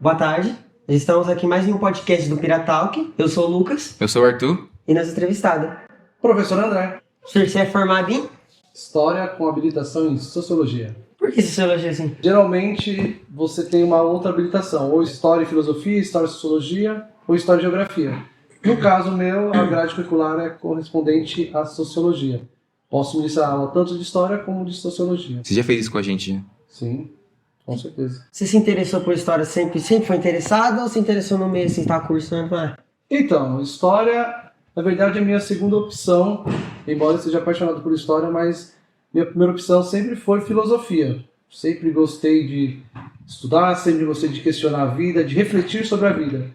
Boa tarde. Estamos aqui mais em um podcast do Piratalk. Eu sou o Lucas. Eu sou o Arthur. E nosso entrevistado. Professor André. Você é formado em? História com habilitação em Sociologia. Por que Sociologia assim? Geralmente você tem uma outra habilitação, ou História e Filosofia, História e Sociologia, ou História e Geografia. No caso meu, a grade curricular é correspondente à Sociologia. Posso ministrar aula tanto de História como de Sociologia. Você já fez isso com a gente, né? Sim, com certeza. Você se interessou por História sempre foi interessado ou se interessou no meio assim, tá cursando? Então, História, na verdade, é a minha segunda opção, embora eu seja apaixonado por História, mas minha primeira opção sempre foi Filosofia. Sempre gostei de estudar, sempre gostei de questionar a vida, de refletir sobre a vida.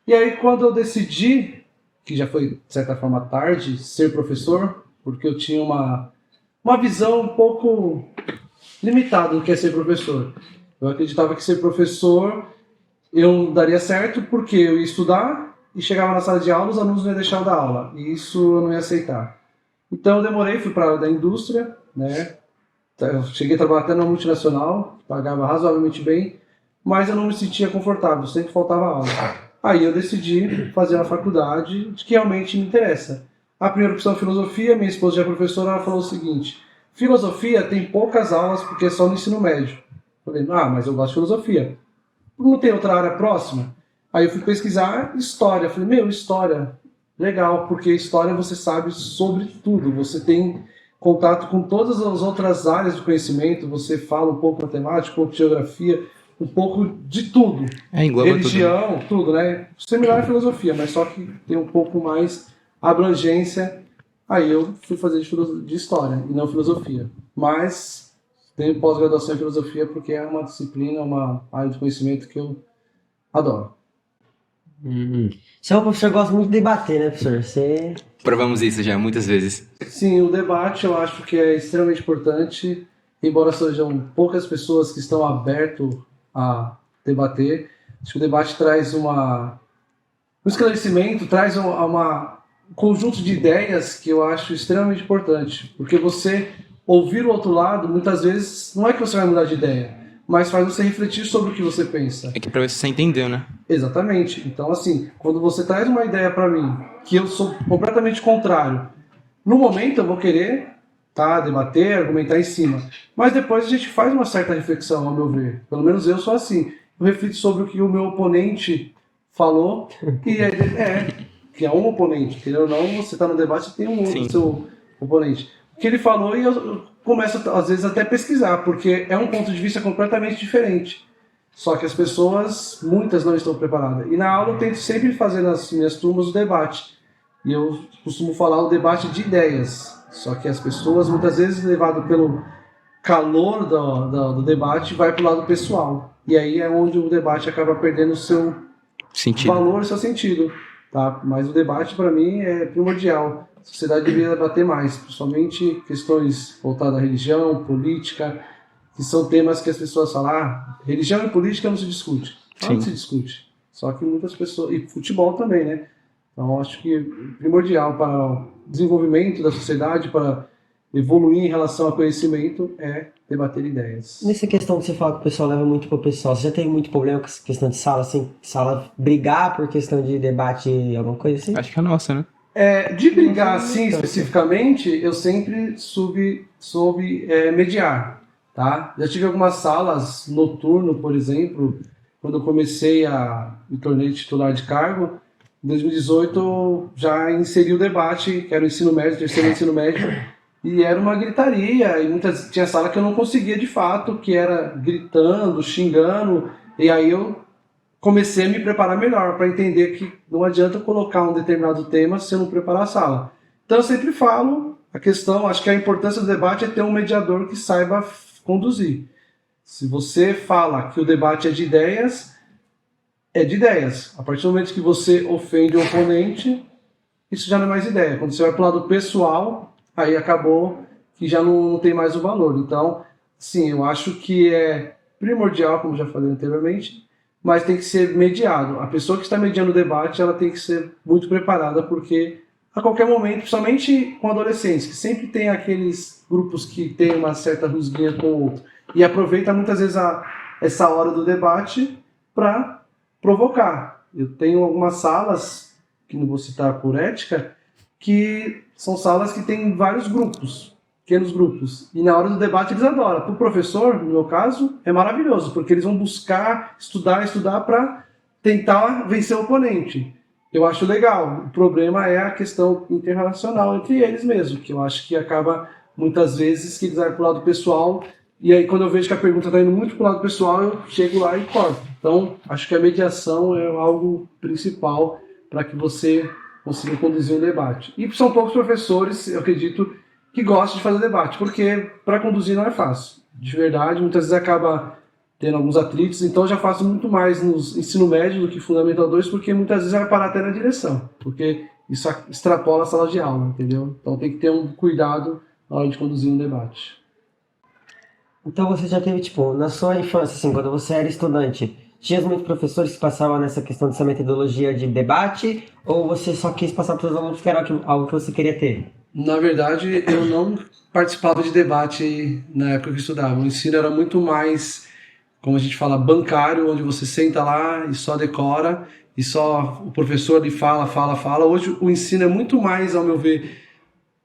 E aí, quando eu decidi, que já foi, de certa forma, tarde, ser professor, porque eu tinha uma visão um pouco limitada do que é ser professor. Eu acreditava que ser professor eu não daria certo porque eu ia estudar e chegava na sala de aula, os alunos não iam deixar eu dar aula. E isso eu não ia aceitar. Então eu demorei, fui para a área da indústria, né? Eu cheguei a trabalhar até numa multinacional, pagava razoavelmente bem, mas eu não me sentia confortável, sempre faltava aula. Aí eu decidi fazer uma faculdade que realmente me interessa. A primeira opção é filosofia, minha esposa já é professora, ela falou o seguinte: filosofia tem poucas aulas porque é só no ensino médio. Eu falei, mas eu gosto de filosofia. Não tem outra área próxima? Aí eu fui pesquisar história. Eu falei, história, legal, porque história você sabe sobre tudo. Você tem contato com todas as outras áreas do conhecimento, você fala um pouco de matemática, um pouco de geografia, um pouco de tudo. Engloba religião, tudo, né? Seminário é filosofia, mas só que tem um pouco mais abrangência. Aí eu fui fazer de história e não filosofia. Mas tenho pós-graduação em filosofia porque é uma disciplina, uma área de conhecimento que eu adoro. Você é um professor que gosta muito de debater, né, professor? Você... Provamos isso já muitas vezes. Sim, o debate eu acho que é extremamente importante, embora sejam poucas pessoas que estão abertas a debater. Acho que o debate traz um esclarecimento, traz um conjunto de ideias que eu acho extremamente importante, porque você ouvir o outro lado, muitas vezes, não é que você vai mudar de ideia, mas faz você refletir sobre o que você pensa. É que pra ver se você entendeu, né? Exatamente. Então, assim, quando você traz uma ideia para mim, que eu sou completamente contrário, no momento eu vou querer debater, argumentar em cima. Mas depois a gente faz uma certa reflexão, ao meu ver. Pelo menos eu sou assim. Eu reflito sobre o que o meu oponente falou, que é um oponente. Querendo ou não, você está no debate e tem seu oponente. O que ele falou e eu começo, às vezes, até pesquisar, porque é um ponto de vista completamente diferente. Só que as pessoas, muitas não estão preparadas. E na aula eu tento sempre fazer nas minhas turmas o debate. E eu costumo falar o debate de ideias. Só que as pessoas, muitas vezes, levado pelo calor do debate, vai para o lado pessoal. E aí é onde o debate acaba perdendo o seu valor, o seu sentido. Tá? Mas o debate, para mim, é primordial. A sociedade deveria debater mais, principalmente questões voltadas à religião, política, que são temas que as pessoas falam, religião e política não se discute. Não se discute. Só que muitas pessoas... E futebol também, né? Então, acho que primordial para o desenvolvimento da sociedade, para evoluir em relação ao conhecimento, é debater ideias. Nessa questão que você fala que o pessoal leva muito pro pessoal, você já teve muito problema com essa questão de sala, assim? Sala brigar por questão de debate, alguma coisa assim? Acho que é a nossa, né? De brigar, assim, especificamente, eu sempre soube mediar, tá? Já tive algumas salas noturno, por exemplo, quando eu comecei me tornei titular de cargo. Em 2018, já inseri o debate, que era o ensino médio, terceiro ensino médio, e era uma gritaria, e tinha sala que eu não conseguia de fato, que era gritando, xingando, e aí eu comecei a me preparar melhor, para entender que não adianta colocar um determinado tema se eu não preparar a sala. Então eu sempre falo, acho que a importância do debate é ter um mediador que saiba conduzir. Se você fala que o debate é de ideias, é de ideias. A partir do momento que você ofende o oponente, isso já não é mais ideia. Quando você vai para o lado pessoal, aí acabou que já não tem mais o valor. Então, sim, eu acho que é primordial, como já falei anteriormente, mas tem que ser mediado. A pessoa que está mediando o debate, ela tem que ser muito preparada, porque a qualquer momento, principalmente com adolescentes, que sempre tem aqueles grupos que tem uma certa rusguinha com o outro, e aproveita muitas vezes essa hora do debate para provocar. Eu tenho algumas salas, que não vou citar por ética, que são salas que têm vários grupos, pequenos grupos. E na hora do debate eles adoram. Para o professor, no meu caso, é maravilhoso, porque eles vão buscar estudar para tentar vencer o oponente. Eu acho legal. O problema é a questão internacional entre eles mesmo, que eu acho que acaba muitas vezes que eles vão para o lado pessoal, e aí quando eu vejo que a pergunta está indo muito para o lado pessoal, eu chego lá e corto. Então, acho que a mediação é algo principal para que você consiga conduzir um debate. E são poucos professores, eu acredito, que gostam de fazer debate, porque para conduzir não é fácil. De verdade, muitas vezes acaba tendo alguns atritos, então eu já faço muito mais no ensino médio do que Fundamental 2, porque muitas vezes vai parar até na direção, porque isso extrapola a sala de aula, entendeu? Então tem que ter um cuidado na hora de conduzir um debate. Então você já teve, tipo, na sua infância, assim, quando você era estudante, tinha muitos professores que passavam nessa questão dessa metodologia de debate, ou você só quis passar para os alunos que era algo que você queria ter? Na verdade, eu não participava de debate na época que eu estudava. O ensino era muito mais, como a gente fala, bancário, onde você senta lá e só decora, e só o professor lhe fala. Hoje o ensino é muito mais, ao meu ver,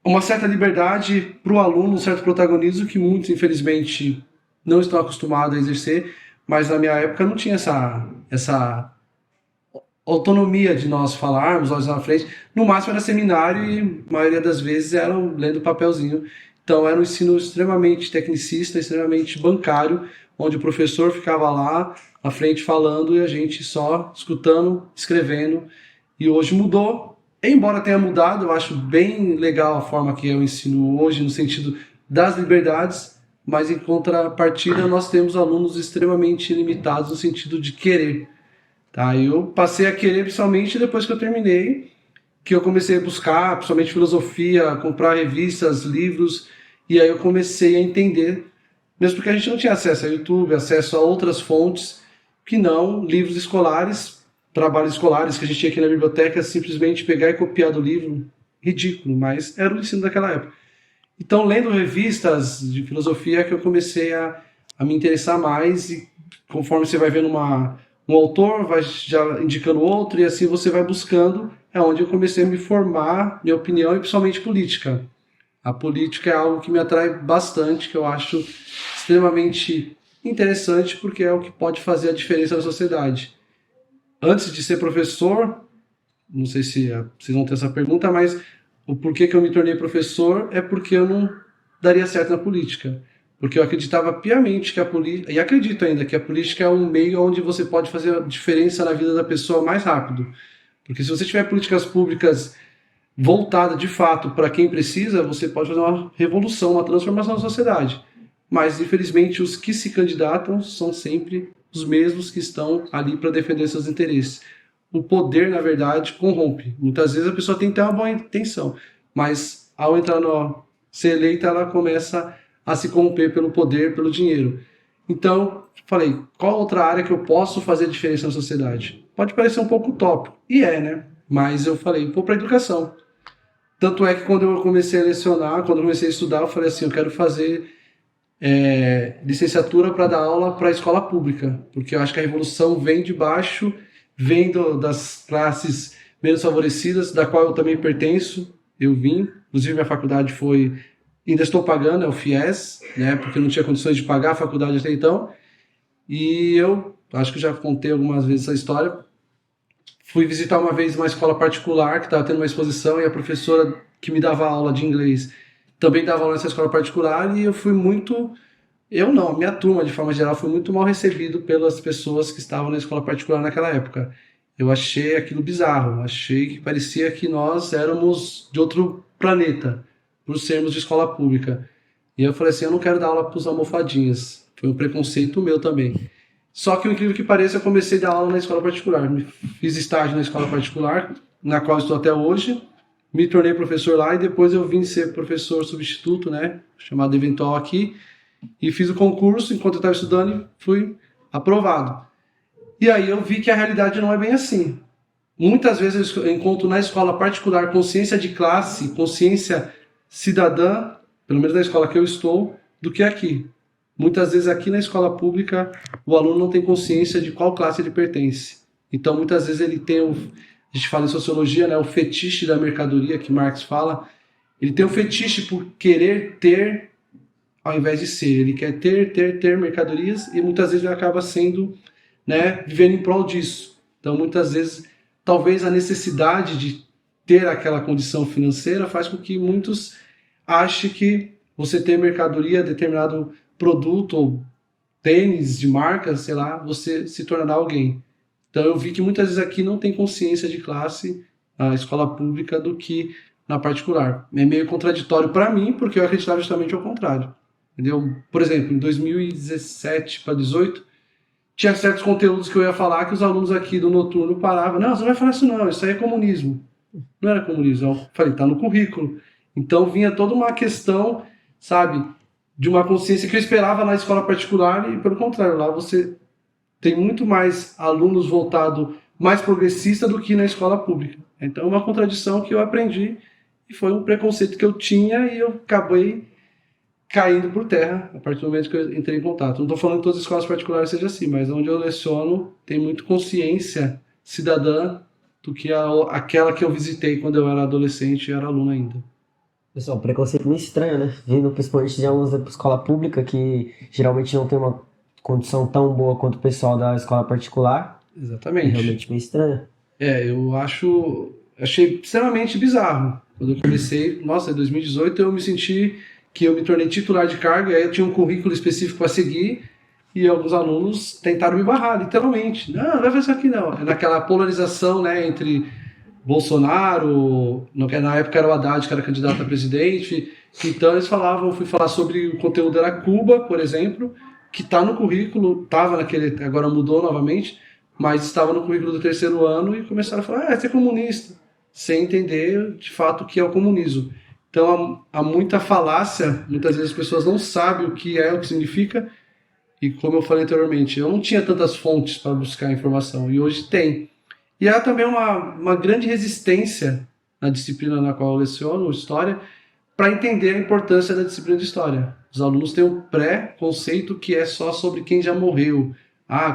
uma certa liberdade para o aluno, um certo protagonismo que muitos, infelizmente, não estão acostumados a exercer, mas na minha época não tinha essa autonomia de nós falarmos, nós na frente. No máximo era seminário e a maioria das vezes eram lendo papelzinho. Então era um ensino extremamente tecnicista, extremamente bancário, onde o professor ficava lá à frente falando e a gente só escutando, escrevendo. E hoje mudou. Embora tenha mudado, eu acho bem legal a forma que é o ensino hoje, no sentido das liberdades, mas em contrapartida nós temos alunos extremamente limitados no sentido de querer. Tá? Eu passei a querer principalmente depois que eu terminei, que eu comecei a buscar, principalmente filosofia, comprar revistas, livros, e aí eu comecei a entender, mesmo porque a gente não tinha acesso a YouTube, acesso a outras fontes, que não livros escolares, trabalhos escolares que a gente tinha aqui na biblioteca, simplesmente pegar e copiar do livro, ridículo, mas era o ensino daquela época. Então, lendo revistas de filosofia, é que eu comecei a me interessar mais, e conforme você vai vendo um autor, vai já indicando outro, e assim você vai buscando, é onde eu comecei a me formar, minha opinião, e principalmente política. A política é algo que me atrai bastante, que eu acho extremamente interessante, porque é o que pode fazer a diferença na sociedade. Antes de ser professor, não sei se vocês vão ter essa pergunta, mas o porquê que eu me tornei professor é porque eu não daria certo na política. Porque eu acreditava piamente que a política, e acredito ainda, que a política é um meio onde você pode fazer a diferença na vida da pessoa mais rápido. Porque se você tiver políticas públicas voltadas de fato para quem precisa, você pode fazer uma revolução, uma transformação na sociedade. Mas, infelizmente, os que se candidatam são sempre os mesmos que estão ali para defender seus interesses. O poder, na verdade, corrompe. Muitas vezes a pessoa tem que ter uma boa intenção, mas ao entrar no ser eleita, ela começa a se corromper pelo poder, pelo dinheiro. Então, falei, qual outra área que eu posso fazer diferença na sociedade? Pode parecer um pouco utópico, e né? Mas eu falei, vou para a educação. Tanto é que quando eu comecei a lecionar, quando eu comecei a estudar, eu falei assim, eu quero fazer licenciatura para dar aula para a escola pública, porque eu acho que a revolução vem de baixo, vem das classes menos favorecidas, da qual eu também pertenço, eu vim, inclusive minha faculdade ainda estou pagando, é o FIES, né, porque eu não tinha condições de pagar a faculdade até então, e eu acho que já contei algumas vezes essa história, fui visitar uma vez uma escola particular que estava tendo uma exposição e a professora que me dava aula de inglês também dava aula nessa escola particular e eu fui muito... Eu não, minha turma, de forma geral, foi muito mal recebido pelas pessoas que estavam na escola particular naquela época. Eu achei aquilo bizarro, achei que parecia que nós éramos de outro planeta, por sermos de escola pública. E eu falei assim, eu não quero dar aula para os almofadinhas. Foi um preconceito meu também. Só que, o incrível que pareça, eu comecei a dar aula na escola particular. Fiz estágio na escola particular, na qual estou até hoje. Me tornei professor lá e depois eu vim ser professor substituto, né, chamado eventual aqui, e fiz o concurso enquanto eu estava estudando e fui aprovado. E aí eu vi que a realidade não é bem assim. Muitas vezes eu encontro na escola particular consciência de classe, consciência cidadã, pelo menos na escola que eu estou, do que aqui. Muitas vezes aqui na escola pública o aluno não tem consciência de qual classe ele pertence. Então, muitas vezes ele tem a gente fala em sociologia, né, o fetiche da mercadoria, que Marx fala, ele tem o fetiche por querer ter ao invés de ser. Ele quer ter mercadorias e muitas vezes ele acaba sendo, né, vivendo em prol disso. Então, muitas vezes, talvez a necessidade de ter aquela condição financeira faz com que muitos achem que você ter mercadoria, determinado produto ou tênis de marca, sei lá, você se tornará alguém. Então eu vi que muitas vezes aqui não tem consciência de classe, a escola pública, do que na particular. É meio contraditório para mim, porque eu acreditava justamente ao contrário. Entendeu? Por exemplo, em 2017 para 2018, tinha certos conteúdos que eu ia falar que os alunos aqui do noturno paravam. Não, você não vai falar isso não, isso aí é comunismo. Não era comunismo, eu falei, tá no currículo. Então vinha toda uma questão, sabe, de uma consciência que eu esperava na escola particular e pelo contrário, lá você tem muito mais alunos voltados mais progressista do que na escola pública. Então é uma contradição que eu aprendi e foi um preconceito que eu tinha e eu acabei caindo por terra a partir do momento que eu entrei em contato. Não estou falando que todas as escolas particulares seja assim, mas onde eu leciono tem muito consciência cidadã do que aquela que eu visitei quando eu era adolescente e era aluno ainda. Pessoal, um preconceito meio estranho, né? Vindo principalmente de alunos da escola pública, que geralmente não tem uma condição tão boa quanto o pessoal da escola particular. É Exatamente. realmente meio estranho. Eu achei extremamente bizarro. Quando eu comecei, nossa, em 2018 eu me senti que eu me tornei titular de cargo, e aí eu tinha um currículo específico para seguir, e alguns alunos tentaram me barrar, literalmente. Não, não vai fazer isso aqui não. É naquela polarização, né, entre Bolsonaro, na época era o Haddad, que era candidato a presidente, então eles falavam, eu fui falar sobre o conteúdo era Cuba, por exemplo, que está no currículo, estava naquele, agora mudou novamente, mas estava no currículo do terceiro ano e começaram a falar, você é comunista, sem entender de fato o que é o comunismo. Então há muita falácia, muitas vezes as pessoas não sabem o que é, o que significa, e como eu falei anteriormente, eu não tinha tantas fontes para buscar informação, e hoje tem. E há também uma grande resistência na disciplina na qual eu leciono, História, para entender a importância da disciplina de História. Os alunos têm um pré-conceito que é só sobre quem já morreu,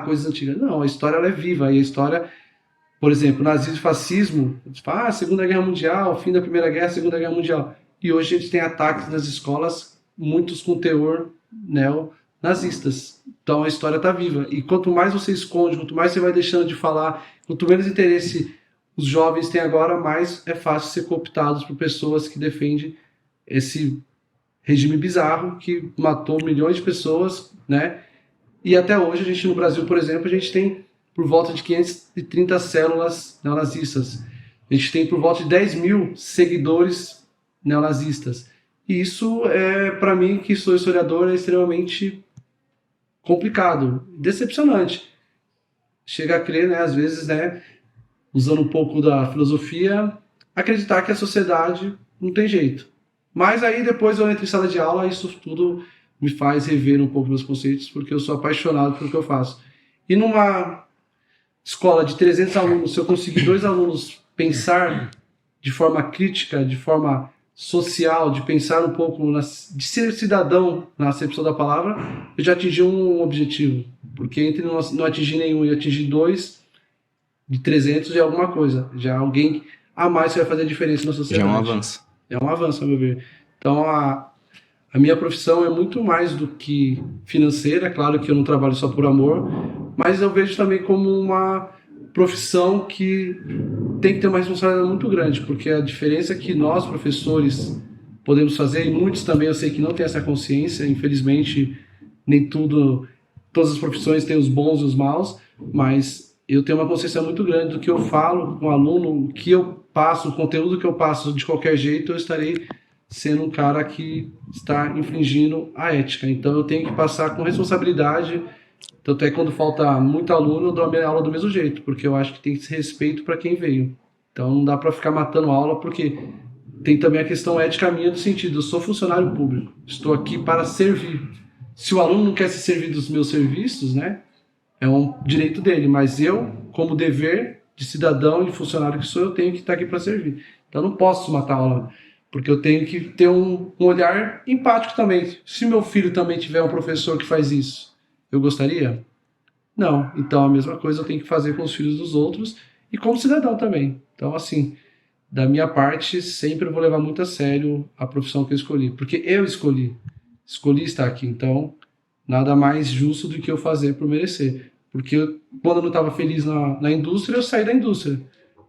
coisas antigas. Não, a história ela é viva, e a história, por exemplo, nazismo e fascismo, a gente fala, Segunda Guerra Mundial, fim da Primeira Guerra, Segunda Guerra Mundial. E hoje a gente tem ataques nas escolas, muitos com teor neonazistas. Então a história está viva. E quanto mais você esconde, quanto mais você vai deixando de falar, quanto menos interesse os jovens têm agora, mais é fácil ser cooptados por pessoas que defendem esse regime bizarro que matou milhões de pessoas, né? E até hoje, a gente no Brasil, por exemplo, a gente tem por volta de 530 células neonazistas. A gente tem por volta de 10 mil seguidores neonazistas. E isso, para mim, que sou historiador, é extremamente complicado, decepcionante. Chega a crer, né, às vezes, né, usando um pouco da filosofia, acreditar que a sociedade não tem jeito. Mas aí depois eu entro em sala de aula e isso tudo me faz rever um pouco meus conceitos, porque eu sou apaixonado pelo que eu faço. E numa escola de 300 alunos, se eu conseguir 2 alunos pensar de forma crítica, de forma social, de pensar um pouco, de ser cidadão na acepção da palavra, eu já atingi um objetivo. Porque entre não atingir nenhum e atingir 2 de 300 é alguma coisa. Já alguém a mais que vai fazer a diferença na sociedade. Já é um avanço. É um avanço, a meu ver. Então, a minha profissão é muito mais do que financeira. Claro que eu não trabalho só por amor, mas eu vejo também como uma profissão que tem que ter uma responsabilidade muito grande, porque a diferença que nós, professores, podemos fazer, e muitos também eu sei que não têm essa consciência, infelizmente, nem todas as profissões têm os bons e os maus, mas eu tenho uma consciência muito grande do que eu falo com o aluno, o que eu passo, o conteúdo que eu passo, de qualquer jeito, eu estarei sendo um cara que está infringindo a ética. Então eu tenho que passar com responsabilidade. Tanto é que quando falta muito aluno, eu dou a minha aula do mesmo jeito, porque eu acho que tem que ser respeito para quem veio. Então não dá para ficar matando aula, porque tem também a questão ética minha, do sentido, eu sou funcionário público, estou aqui para servir. Se o aluno não quer se servir dos meus serviços, né, é um direito dele, mas eu, como dever de cidadão e funcionário que sou, eu tenho que estar aqui para servir. Então eu não posso matar a aula, porque eu tenho que ter um olhar empático também. Se meu filho também tiver um professor que faz isso, eu gostaria? Não. Então a mesma coisa eu tenho que fazer com os filhos dos outros e como cidadão também. Então, assim, da minha parte, sempre eu vou levar muito a sério a profissão que eu escolhi, porque eu escolhi estar aqui. Então, nada mais justo do que eu fazer por merecer. Porque quando eu não estava feliz na indústria, eu saí da indústria.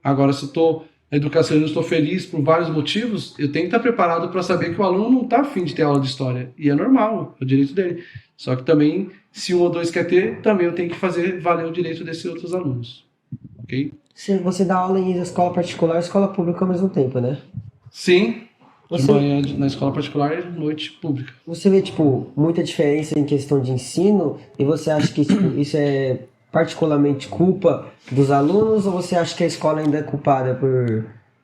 Agora, se eu estou na educação e não estou feliz por vários motivos, eu tenho que estar preparado para saber que o aluno não está afim de ter aula de história. E é normal, é o direito dele. Só que também, se um ou dois quer ter, também eu tenho que fazer valer o direito desses outros alunos. Ok? Se você dá aula em escola particular e escola pública ao mesmo tempo, né? Sim, de Você, manhã na escola particular e noite pública. você vê, tipo, muita diferença em questão de ensino e você acha que, tipo, isso é particularmente culpa dos alunos ou você acha que a escola ainda é culpada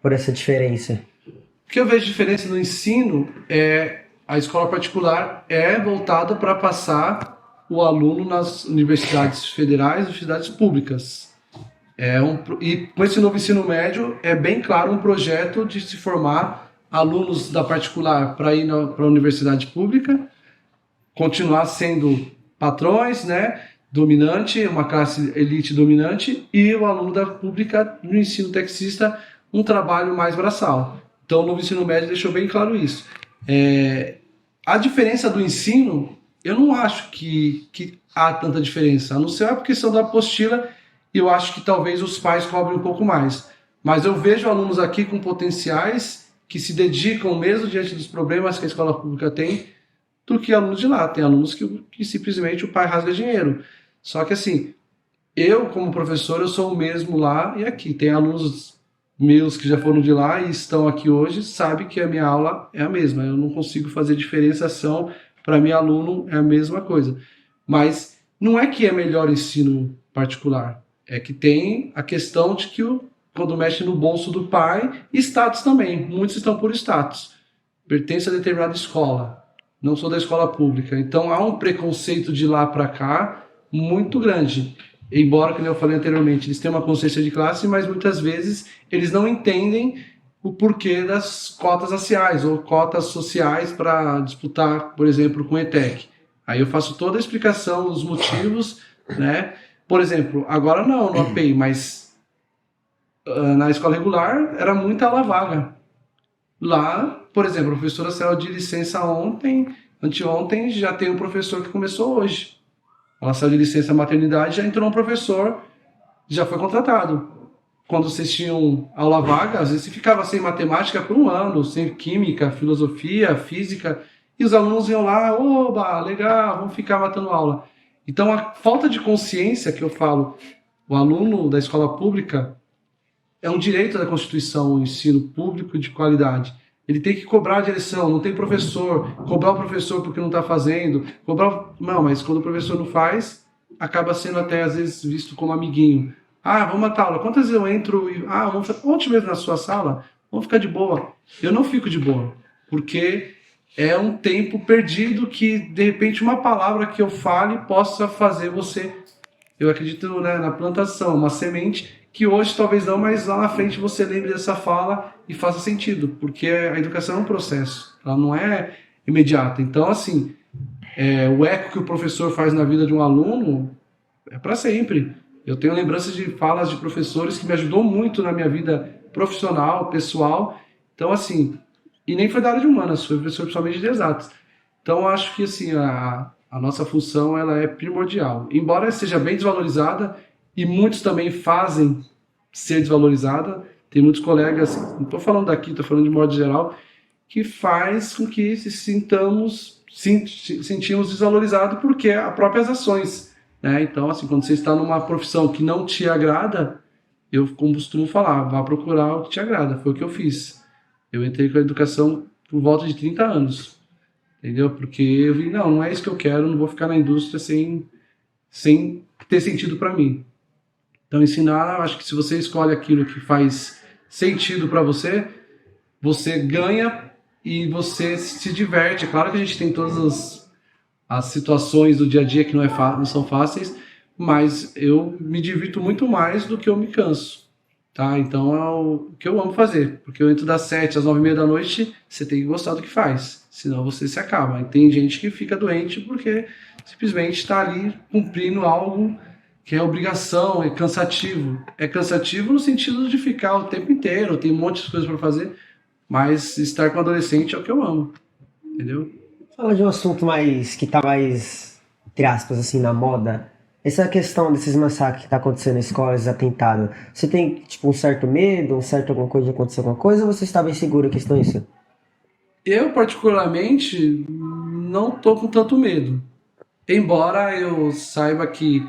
por essa diferença? O que eu vejo de diferença no ensino é a escola particular é voltada para passar o aluno nas universidades federais e universidades públicas. E com esse novo ensino médio é bem claro um projeto de se formar alunos da particular para ir para a universidade pública, continuar sendo patrões, né, dominante, uma classe elite dominante, e o aluno da pública no ensino tecnicista um trabalho mais braçal. Então o novo ensino médio deixou bem claro isso. A diferença do ensino, eu não acho que há tanta diferença, a não ser a questão da apostila. E eu acho que talvez os pais cobrem um pouco mais. Mas eu vejo alunos aqui com potenciais que se dedicam mesmo diante dos problemas que a escola pública tem, do que alunos de lá. Tem alunos que simplesmente o pai rasga dinheiro. Só que assim, eu como professor, eu sou o mesmo lá e aqui. Tem alunos meus que já foram de lá e estão aqui hoje, sabem que a minha aula é a mesma. Eu não consigo fazer diferenciação. Para mim, aluno é a mesma coisa. Mas não é que é melhor ensino particular. É que tem a questão de que quando mexe no bolso do pai, status também. Muitos estão por status. Pertence a determinada escola. Não sou da escola pública. Então há um preconceito de lá para cá muito grande. Embora, como eu falei anteriormente, eles têm uma consciência de classe, mas muitas vezes eles não entendem o porquê das cotas raciais ou cotas sociais para disputar, por exemplo, com o ETEC. Aí eu faço toda a explicação dos motivos, né? Por exemplo, agora não, no API, mas na escola regular era muita aula vaga. Lá, por exemplo, a professora saiu de licença anteontem, já tem um professor que começou hoje. Ela saiu de licença maternidade, já entrou um professor, já foi contratado. Quando vocês tinham aula vaga, às vezes você ficava sem matemática por um ano, sem química, filosofia, física, e os alunos iam lá, oba, legal, vamos ficar matando aula. Então, a falta de consciência que eu falo, o aluno da escola pública é um direito da Constituição, o ensino público de qualidade. Ele tem que cobrar a direção, não tem professor, cobrar o professor porque não está fazendo, Não, mas quando o professor não faz, acaba sendo até, às vezes, visto como amiguinho. Ah, vamos matar aula. Quantas vezes eu entro e... Ah, vamos ficar ontem mesmo na sua sala? Vamos ficar de boa. Eu não fico de boa, porque é um tempo perdido que, de repente, uma palavra que eu fale possa fazer você... Eu acredito, né, na plantação, uma semente que hoje talvez não, mas lá na frente você lembre dessa fala e faça sentido, porque a educação é um processo, ela não é imediata. Então, assim, o eco que o professor faz na vida de um aluno é para sempre. Eu tenho lembranças de falas de professores que me ajudou muito na minha vida profissional, pessoal. Então, assim, e nem foi da área de humanas, foi professor principalmente de exatas. Então, eu acho que assim, a nossa função ela é primordial. Embora seja bem desvalorizada, e muitos também fazem ser desvalorizada, tem muitos colegas, não estou falando daqui, estou falando de modo geral, que faz com que sentimos desvalorizados porque as próprias ações. Né? Então, assim, quando você está numa profissão que não te agrada, eu costumo falar, vá procurar o que te agrada. Foi o que eu fiz. Eu entrei com a educação por volta de 30 anos. Entendeu? Porque eu vi, não é isso que eu quero, não vou ficar na indústria sem ter sentido para mim. Então, ensinar, acho que se você escolhe aquilo que faz sentido para você, você ganha e você se diverte. É claro que a gente tem todas as situações do dia a dia que não são fáceis, mas eu me divirto muito mais do que eu me canso. Tá? Então, é o que eu amo fazer. Porque eu entro das 7 às 9h30 da noite, você tem que gostar do que faz. Senão você se acaba. E tem gente que fica doente porque simplesmente está ali cumprindo algo que é obrigação, é cansativo. É cansativo no sentido de ficar o tempo inteiro, tem um monte de coisas para fazer, mas estar com adolescente é o que eu amo, entendeu? Fala de um assunto mais que tá mais, entre aspas, assim, na moda. Essa questão desses massacres que tá acontecendo na escola, esses atentados. Você tem, tipo, um certo medo, um certo alguma coisa de acontecer alguma coisa, ou você está bem seguro que estão isso? Eu, particularmente, não tô com tanto medo. Embora eu saiba que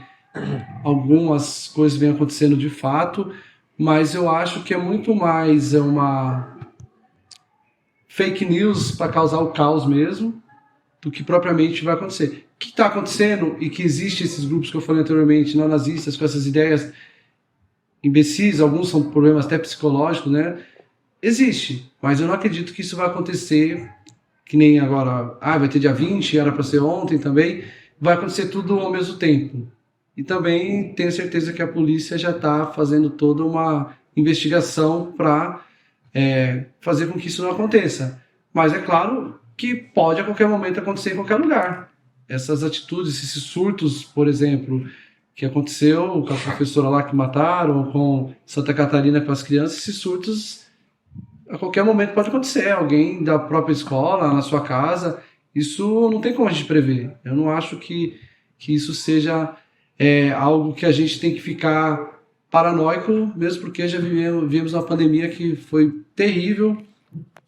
algumas coisas vêm acontecendo de fato, mas eu acho que é muito mais uma fake news para causar o caos mesmo, do que propriamente vai acontecer. O que está acontecendo e que existe esses grupos que eu falei anteriormente, neonazistas, com essas ideias imbecis, alguns são problemas até psicológicos, né? Existe, mas eu não acredito que isso vai acontecer que nem agora, vai ter dia 20, era para ser ontem também, vai acontecer tudo ao mesmo tempo. E também tenho certeza que a polícia já está fazendo toda uma investigação para fazer com que isso não aconteça. Mas é claro que pode a qualquer momento acontecer em qualquer lugar. Essas atitudes, esses surtos, por exemplo, que aconteceu com a professora lá que mataram, com Santa Catarina com as crianças, esses surtos a qualquer momento pode acontecer. Alguém da própria escola, na sua casa, isso não tem como a gente prever. Eu não acho que isso seja algo que a gente tem que ficar paranoico, mesmo porque já vivemos uma pandemia que foi terrível.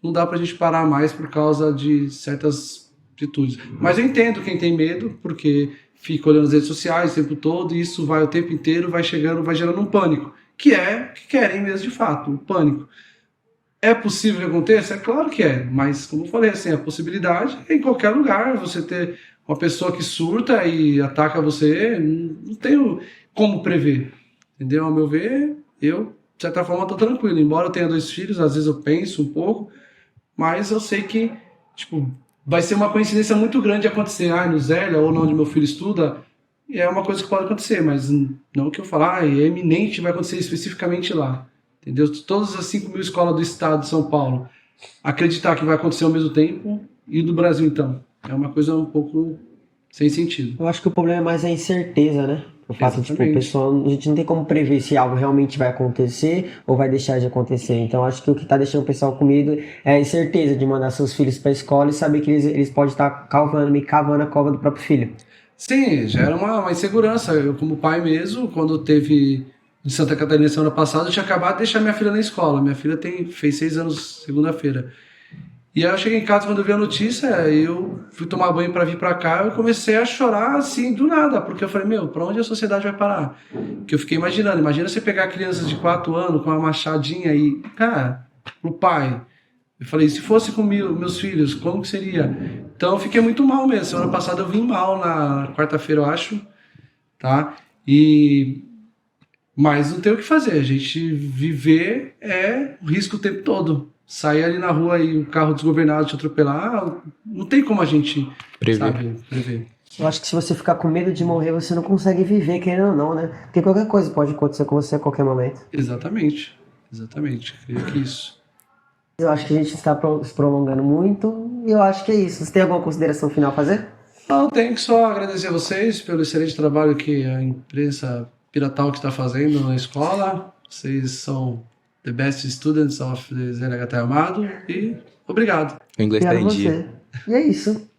Não dá pra gente parar mais por causa de certas atitudes. Mas eu entendo quem tem medo, porque fica olhando as redes sociais o tempo todo, e isso vai o tempo inteiro, vai chegando, vai gerando um pânico, que é o que querem mesmo de fato, o pânico. É possível que aconteça? É claro que é, mas como eu falei, assim, a possibilidade é em qualquer lugar, você ter uma pessoa que surta e ataca você, não tenho como prever, entendeu? Ao meu ver, eu, de certa forma, estou tranquilo, embora eu tenha 2 filhos, às vezes eu penso um pouco, mas eu sei que, tipo, vai ser uma coincidência muito grande acontecer, no Zélia ou não onde meu filho estuda, e é uma coisa que pode acontecer, mas não que eu falar, é eminente, vai acontecer especificamente lá, entendeu? Todas as 5.000 escolas do estado de São Paulo, acreditar que vai acontecer ao mesmo tempo, e do Brasil então, é uma coisa um pouco sem sentido. Eu acho que o problema é mais a incerteza, né? O fato de, tipo, o pessoal, a gente não tem como prever se algo realmente vai acontecer ou vai deixar de acontecer. Então, acho que o que tá deixando o pessoal com medo é a incerteza de mandar seus filhos pra escola e saber que eles podem estar cavando a cova do próprio filho. Sim, gera uma insegurança. Eu, como pai mesmo, quando teve de Santa Catarina semana passada, eu tinha acabado de deixar minha filha na escola. Minha filha fez 6 anos segunda-feira. E aí eu cheguei em casa, quando eu vi a notícia, eu fui tomar banho para vir para cá, eu comecei a chorar assim, do nada, porque eu falei, para onde a sociedade vai parar? Porque eu fiquei imaginando, imagina você pegar crianças de 4 anos com uma machadinha e, cara, pro pai. Eu falei, se fosse com meus filhos, como que seria? Então eu fiquei muito mal mesmo. Semana passada eu vim mal, na quarta-feira, eu acho, tá? Mas não tem o que fazer, a gente viver é risco o tempo todo. Sair ali na rua e o carro desgovernado te atropelar, não tem como a gente prever. Eu acho que se você ficar com medo de morrer, você não consegue viver, querendo ou não, né? Porque qualquer coisa pode acontecer com você a qualquer momento. Exatamente. Creio que isso. Eu acho que a gente está se prolongando muito e eu acho que é isso. Você tem alguma consideração final a fazer? Não, tenho que só agradecer a vocês pelo excelente trabalho que a imprensa Piratal que está fazendo na escola. Vocês são the best students of the ZNHT Amado e obrigado. O inglês tá em Obrigado a dia. você. E é isso.